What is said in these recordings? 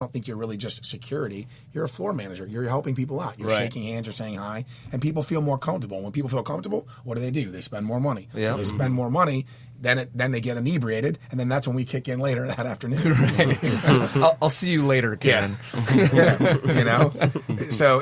don't think you're really just security. You're a floor manager. You're helping people out. You're shaking hands. You're saying hi. And people feel more comfortable. When people feel comfortable, what do? They spend more money. Yeah. When they spend more money, then they get inebriated, and then that's when we kick in later that afternoon. Right. I'll see you later, Ken. Yeah. So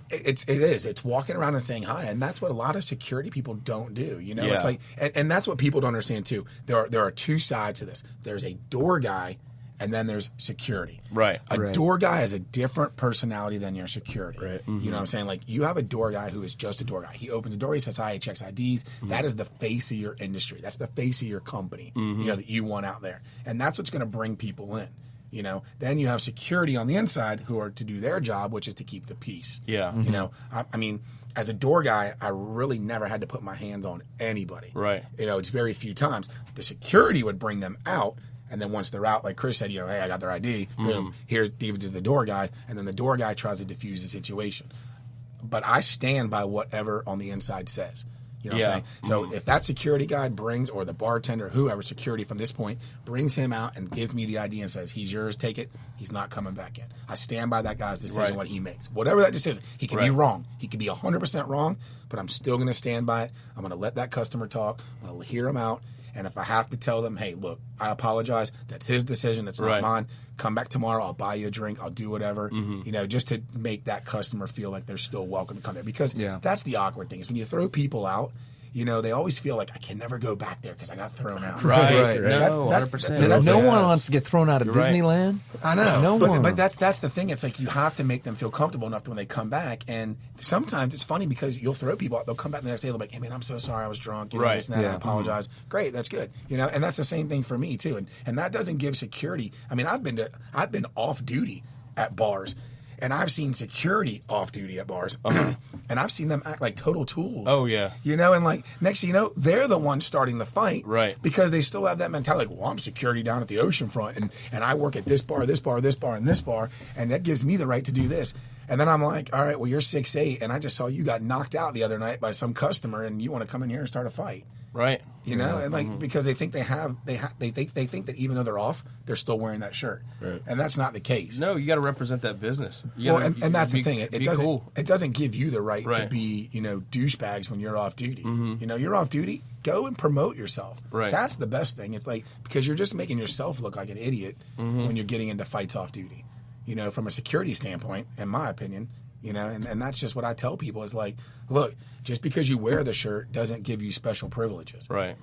it's walking around and saying hi, and that's what a lot of security people don't do. It's like, and that's what people don't understand too. There are two sides to this. There's a door guy, and then there's security. Right. A door guy has a different personality than your security. Right. Mm-hmm. You know what I'm saying? Like, you have a door guy who is just a door guy. He opens the door, he says hi, he checks IDs. Mm-hmm. That is the face of your industry. That's the face of your company, that you want out there. And that's what's going to bring people in. Then you have security on the inside who are to do their job, which is to keep the peace. Yeah. I mean, as a door guy, I really never had to put my hands on anybody. Right. It's very few times. The security would bring them out. And then once they're out, like Chris said, hey, I got their ID. Boom. Here, give it to the door guy. And then the door guy tries to diffuse the situation. But I stand by whatever on the inside says. You know what I'm saying? So if that security guy brings, or the bartender, whoever security from this point, brings him out and gives me the ID and says, he's yours, take it, he's not coming back in. I stand by that guy's decision, what he makes. Whatever that decision, he can be wrong. He could be 100% wrong, but I'm still going to stand by it. I'm going to let that customer talk. I'm going to hear him out. And if I have to tell them, hey, look, I apologize. That's his decision. That's not mine. Come back tomorrow. I'll buy you a drink. I'll do whatever, just to make that customer feel like they're still welcome to come there. Because that's the awkward thing is when you throw people out, they always feel like I can never go back there because I got thrown out. Right. No, 100%. No one wants to get thrown out of Disneyland. I know. No one. But that's the thing. It's like you have to make them feel comfortable enough when they come back. And sometimes it's funny because you'll throw people out. They'll come back the next day. They'll be like, hey, man, I'm so sorry. I was drunk. This and that. I apologize. Great. That's good. And that's the same thing for me, too. And that doesn't give security. I mean, I've been off duty at bars. And I've seen security off duty at bars, and I've seen them act like total tools. Oh, yeah. And like next thing you know, they're the ones starting the fight. Right. Because they still have that mentality, like, well, I'm security down at the oceanfront, and I work at this bar, this bar, this bar, and this bar, and that gives me the right to do this. And then I'm like, all right, well, you're 6'8", and I just saw you got knocked out the other night by some customer, and you want to come in here and start a fight. Right. And like because they think they think that even though they're off, they're still wearing that shirt, and that's not the case. No, you got to represent that business. And that's the thing. It doesn't give you the right to be douchebags when you're off duty. You're off duty. Go and promote yourself. Right. That's the best thing. It's like because you're just making yourself look like an idiot when you're getting into fights off duty. From a security standpoint, in my opinion. And that's just what I tell people is like, look, just because you wear the shirt doesn't give you special privileges. Right.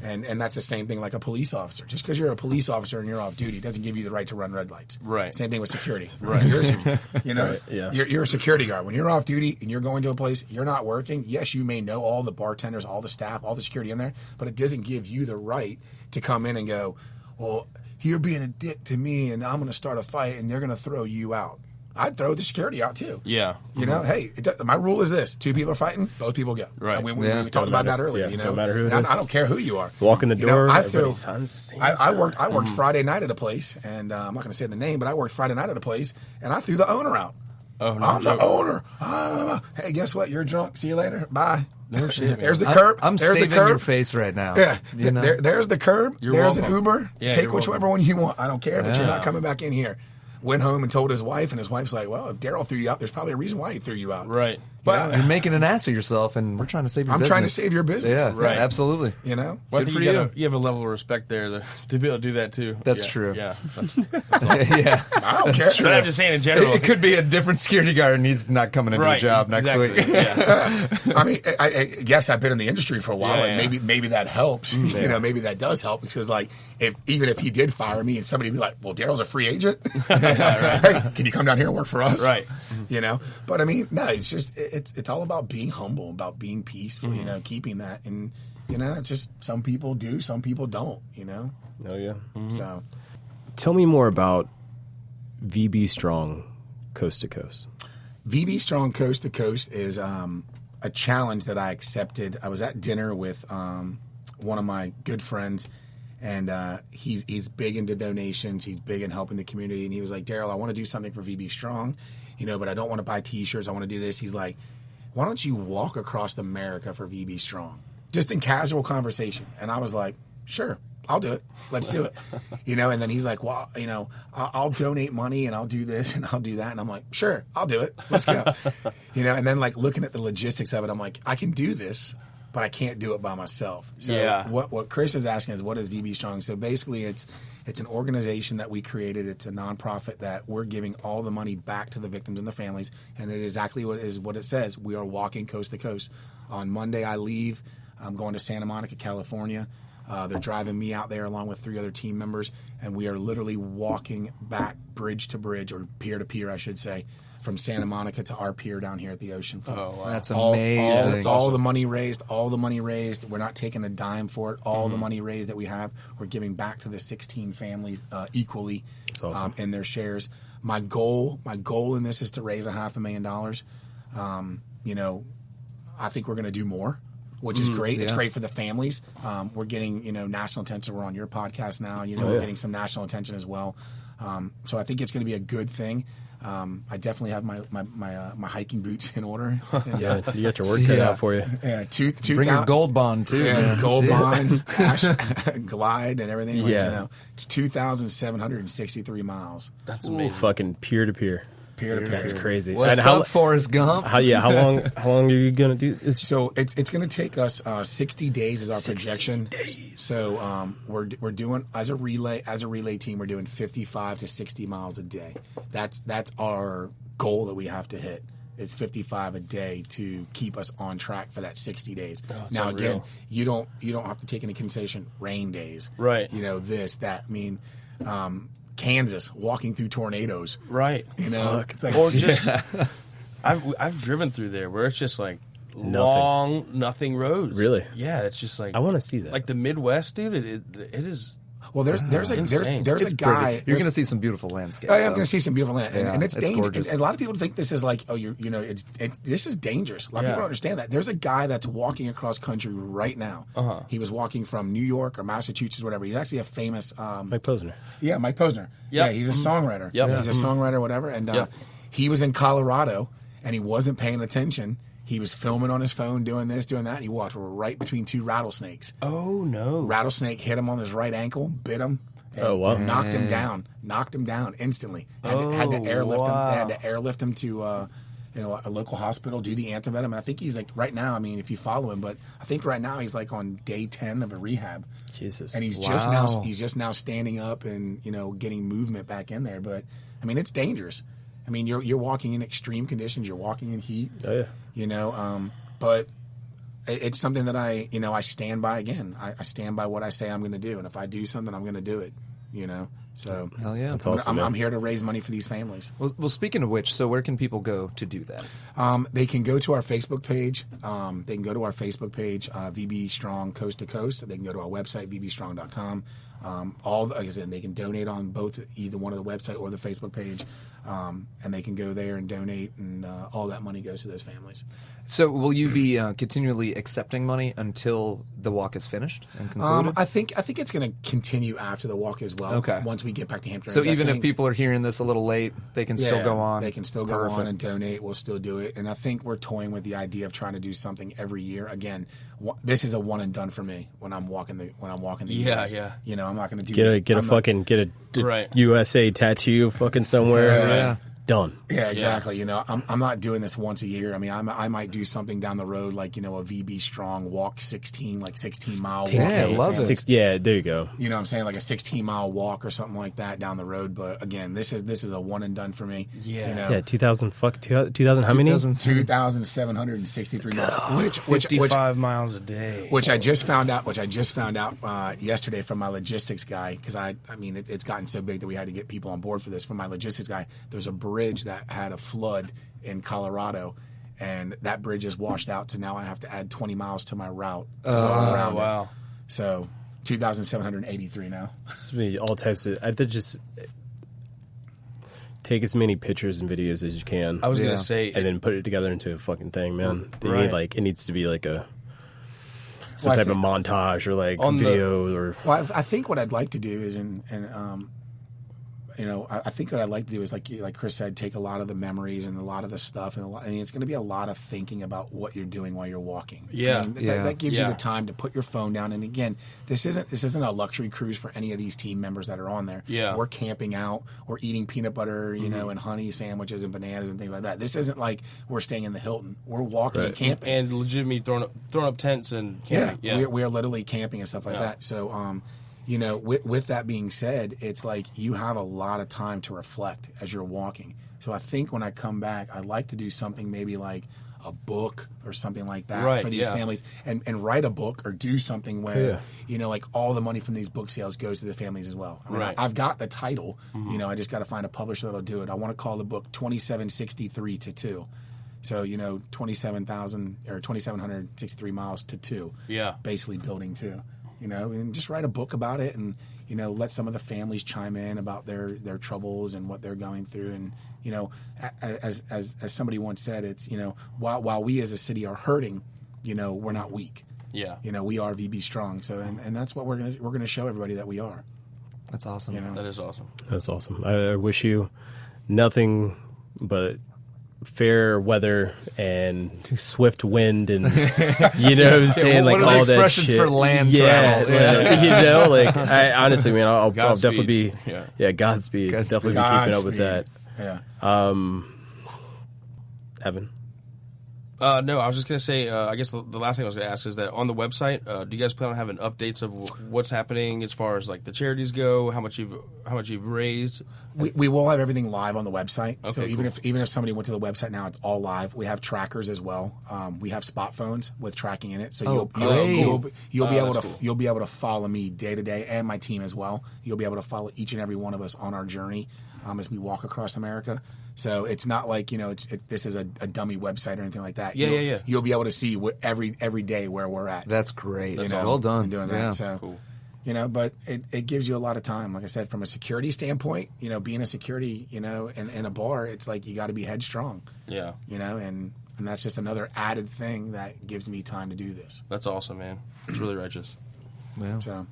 And that's the same thing like a police officer. Just because you're a police officer and you're off duty doesn't give you the right to run red lights. Right. Same thing with security. Right. You're a security guard. When you're off duty and you're going to a place, you're not working. Yes, you may know all the bartenders, all the staff, all the security in there, but it doesn't give you the right to come in and go, well, you're being a dick to me and I'm going to start a fight and they're going to throw you out. I'd throw the security out too. Yeah. Hey, my rule is this: 2 people are fighting, both people go. Right. We talked about that earlier. Don't matter who it is. I don't care who you are. Walk in the door. I worked Friday night at a place, and I'm not going to say the name, but I worked Friday night at a place, and I threw the owner out. Oh, no. I'm the owner. Hey, guess what? You're drunk. See you later. Bye. No shit, man. There's the curb. I'm there's saving the curb. your face right now. Yeah. There's the curb. There's welcome. an Uber. Yeah, Take whichever one you want. I don't care, but you're not Yeah. coming back in here. Went home and told his wife, and his wife's like, well, if Daryl threw you out, there's probably a reason why he threw you out. Right. But You're making an ass of yourself, and we're trying to save your business. I'm trying to save your business. Yeah, Right. absolutely. Well, I Good think for you have a level of respect there to be able to do that too. That's Yeah. true. Yeah. Yeah. I don't care. But I'm just saying in general. It could be a different security guard, and he's not coming into a job next week. Yeah. I mean, I guess I've been in the industry for a while, Yeah, and maybe that helps. Maybe that does help because, like, even if he did fire me and somebody would be like, "Well, Daryl's a free agent. Hey, can you come down here and work for us?" Right. But I mean, no, it's just it's all about being humble, about being peaceful. Keeping that, and it's just some people do, some people don't. Oh yeah. So, Tell me more about VB Strong Coast to Coast. VB Strong Coast to Coast is a challenge that I accepted. I was at dinner with one of my good friends, and he's big into donations. He's big in helping the community, and he was like, Daryl, I want to do something for VB Strong, but I don't want to buy T-shirts. I want to do this. He's like, why don't you walk across America for VB Strong? Just in casual conversation. And I was like, sure, I'll do it. Let's do it. And then he's like, well, I'll donate money and I'll do this and I'll do that. And I'm like, sure, I'll do it. Let's go. And then like looking at the logistics of it, I'm like, I can do this, but I can't do it by myself. So what Chris is asking is, what is VB Strong? So basically it's an organization that we created. It's a nonprofit that we're giving all the money back to the victims and the families. And it is exactly what it says. We are walking coast to coast. On Monday, I leave. I'm going to Santa Monica, California. They're driving me out there along with 3 other team members, and we are literally walking back bridge to bridge, or pier to pier, I should say, from Santa Monica to our pier down here at the ocean front. Oh, wow. That's amazing. All the money raised, we're not taking a dime for it. All the money raised that we have, we're giving back to the 16 families equally. That's awesome. In their shares. My goal in this is to raise $500,000. I think we're going to do more, which is great. Yeah. It's great for the families. We're getting, national attention. We're on your podcast now. We're getting some national attention as well. So I think it's going to be a good thing. I definitely have my hiking boots in order. And, you got your work cut out for you. Yeah, bring your gold bond too. Yeah, gold bond, glide, and everything. It's 2,763 miles. That's amazing. Fucking peer to peer. That's crazy. What's up, Forrest Gump? How long are you gonna do? So it's gonna take us 60 days is our projection. Days. So we're doing as a relay team, we're doing 55 to 60 miles a day. That's our goal that we have to hit. It's 55 a day to keep us on track for that 60 days. Oh, now again, you don't have to take into consideration rain days, right? This, that. I mean. Kansas, walking through tornadoes. Right. It's like, or just, I've driven through there where it's just like long, nothing roads. Really? Yeah, it's just like. I want to see that. Like the Midwest, dude, it is. Well, there's a guy. You're going to see some beautiful landscapes. Oh, yeah, I'm going to see some beautiful land, and it's dangerous. And a lot of people think this is like, this is dangerous. A lot of people don't understand that. There's a guy that's walking across country right now. He was walking from New York or Massachusetts, or whatever. He's actually a famous Mike Posner. Yeah, Mike Posner. Yep. Yeah, he's a songwriter. Yep. He's a songwriter, whatever. And he was in Colorado, and he wasn't paying attention. He was filming on his phone, doing this, doing that, and he walked right between 2 rattlesnakes. Oh, no. Rattlesnake hit him on his right ankle, bit him, and knocked him down instantly. Had to airlift him. They had to airlift him to a local hospital, do the antivenom. And I think he's like, right now, I mean, if you follow him, but I think right now he's like on day 10 of a rehab. Jesus. And he's just now standing up and, getting movement back in there. But, I mean, it's dangerous. I mean, you're walking in extreme conditions. You're walking in heat. Oh, yeah. But it's something that I stand by. Again, I stand by what I say I'm going to do, and if I do something, I'm going to do it. So hell yeah, that's awesome. I'm here to raise money for these families. Well, speaking of which, so where can people go to do that? They can go to our Facebook page. VB Strong Coast to Coast. They can go to our website, vbstrong.com. Like I said, they can donate on either one of the website or the Facebook page, and they can go there and donate, and all that money goes to those families. So will you be continually accepting money until the walk is finished and concluded? I think it's going to continue after the walk as well. Okay. Once we get back to Hampton. So even if people are hearing this a little late, they can still go on. They can still go on and donate. We'll still do it. And I think we're toying with the idea of trying to do something every year. Again, this is a one and done for me when I'm walking the US. Yeah. I'm not going to do this. Get a USA tattoo fucking somewhere. Yeah. Done. Yeah, exactly. I'm not doing this once a year. I mean, I might do something down the road, like a VB Strong walk 16 mile walk. Yeah, I love it. There you go. You know what I'm saying, like a 16-mile walk or something like that down the road. But again, this is a one and done for me. Yeah. 2,000 how many? 2,763 miles. Which 55 miles a day. Which I just found out yesterday from my logistics guy, because it's gotten so big that we had to get people on board for this. From my logistics guy, there's a bridge that had a flood in Colorado, and that bridge is washed out, so now I have to add 20 miles to my route to go around it. So 2,783 now. This would be all types of. I did just take as many pictures and videos as you can. I was gonna say, and then put it together into a fucking thing, man. Right. It needs to be like some type of montage or like on video or. Well, I think what I'd like to do is I think what I'd like to do is like Chris said, take a lot of the memories and a lot of the stuff, and it's going to be a lot of thinking about what you're doing while you're walking. Yeah. That gives you the time to put your phone down. And again, this isn't a luxury cruise for any of these team members that are on there. Yeah. We're camping out, we're eating peanut butter, and honey sandwiches and bananas and things like that. This isn't like we're staying in the Hilton. We're walking and camping and legitimately throwing up tents and camping. We are literally camping and stuff like that. So with that being said, it's like you have a lot of time to reflect as you're walking. So I think when I come back, I'd like to do something maybe like a book or something like that for these families, and write a book or do something where like all the money from these book sales goes to the families as well. I mean, I've got the title, I just got to find a publisher that'll do it. I want to call the book 2763 to 2. So 27,000 or 2,763 miles to 2. Yeah, basically building 2. And just write a book about it, and let some of the families chime in about their troubles and what they're going through. And as somebody once said, it's while we as a city are hurting, we're not weak. Yeah, we are VB strong. So and that's what we're gonna show everybody, that we are. That's awesome. That is awesome. That's awesome. I wish you nothing but fair weather and swift wind, and what I'm saying, what like are all the that expressions shit. for land travel? I honestly, man, I'll definitely be Godspeed. Definitely be keeping up with that. Yeah. Evan. No, I was just gonna say. I guess the last thing I was gonna ask is that on the website, do you guys plan on having updates of what's happening as far as like the charities go? How much you've raised? We will have everything live on the website. Okay, so even if somebody went to the website now, it's all live. We have trackers as well. We have spot phones with tracking in it, so you'll be able to follow me day to day, and my team as well. You'll be able to follow each and every one of us on our journey as we walk across America. So it's not like this is a dummy website or anything like that. You'll be able to see every day where we're at. That's great. Well done. Doing that. So cool. But it gives you a lot of time. Like I said, from a security standpoint, being a security, in a bar, it's like you got to be headstrong. Yeah. And that's just another added thing that gives me time to do this. That's awesome, man. It's really righteous. Yeah. So.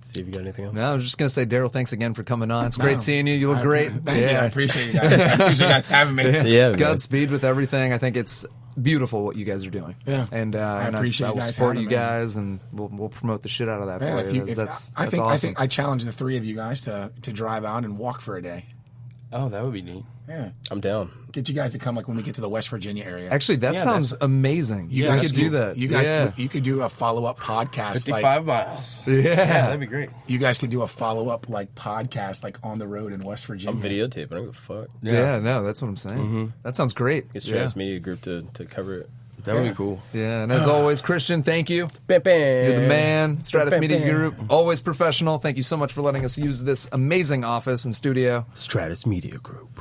See if you got anything else. No, I was just going to say, Daryl, thanks again for coming on. It's great seeing you. You look great. Thank you. I appreciate you guys. I appreciate you guys having me. Yeah. Godspeed with everything. I think it's beautiful what you guys are doing. Yeah. And I appreciate I will support you guys, and we'll promote the shit out of that for you. That's awesome. I think I challenge the three of you guys to drive out and walk for a day. Oh, that would be neat. Yeah. I'm down. Get you guys to come when we get to the West Virginia area. Actually, that sounds amazing. You guys could do that. You guys, you could do a follow-up podcast. 55 miles. Yeah. That'd be great. You guys could do a follow-up podcast on the road in West Virginia. I'm videotaping. I don't give a fuck. Yeah, no, that's what I'm saying. Mm-hmm. That sounds great. Get Stratus Media Group to cover it. That would be cool. Yeah, and as always, Christian, thank you. Bam, bam. You're the man. Stratus Media Group, always professional. Thank you so much for letting us use this amazing office and studio. Stratus Media Group.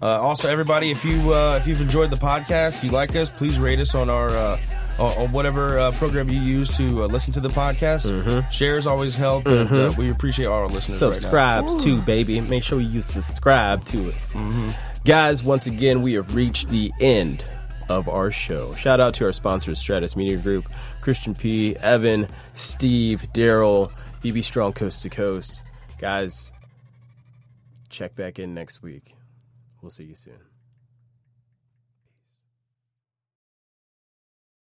Also, everybody, if you've enjoyed the podcast, you like us, please rate us on our on whatever program you use to listen to the podcast. Mm-hmm. Shares always help, and we appreciate all our listeners. Subscribes right now. too, baby. Make sure you subscribe to us, guys. Once again, we have reached the end of our show. Shout out to our sponsors, Stratus Media Group, Christian P, Evan, Steve, Daryl, VB Strong Coast to Coast. Guys, check back in next week. We'll see you soon.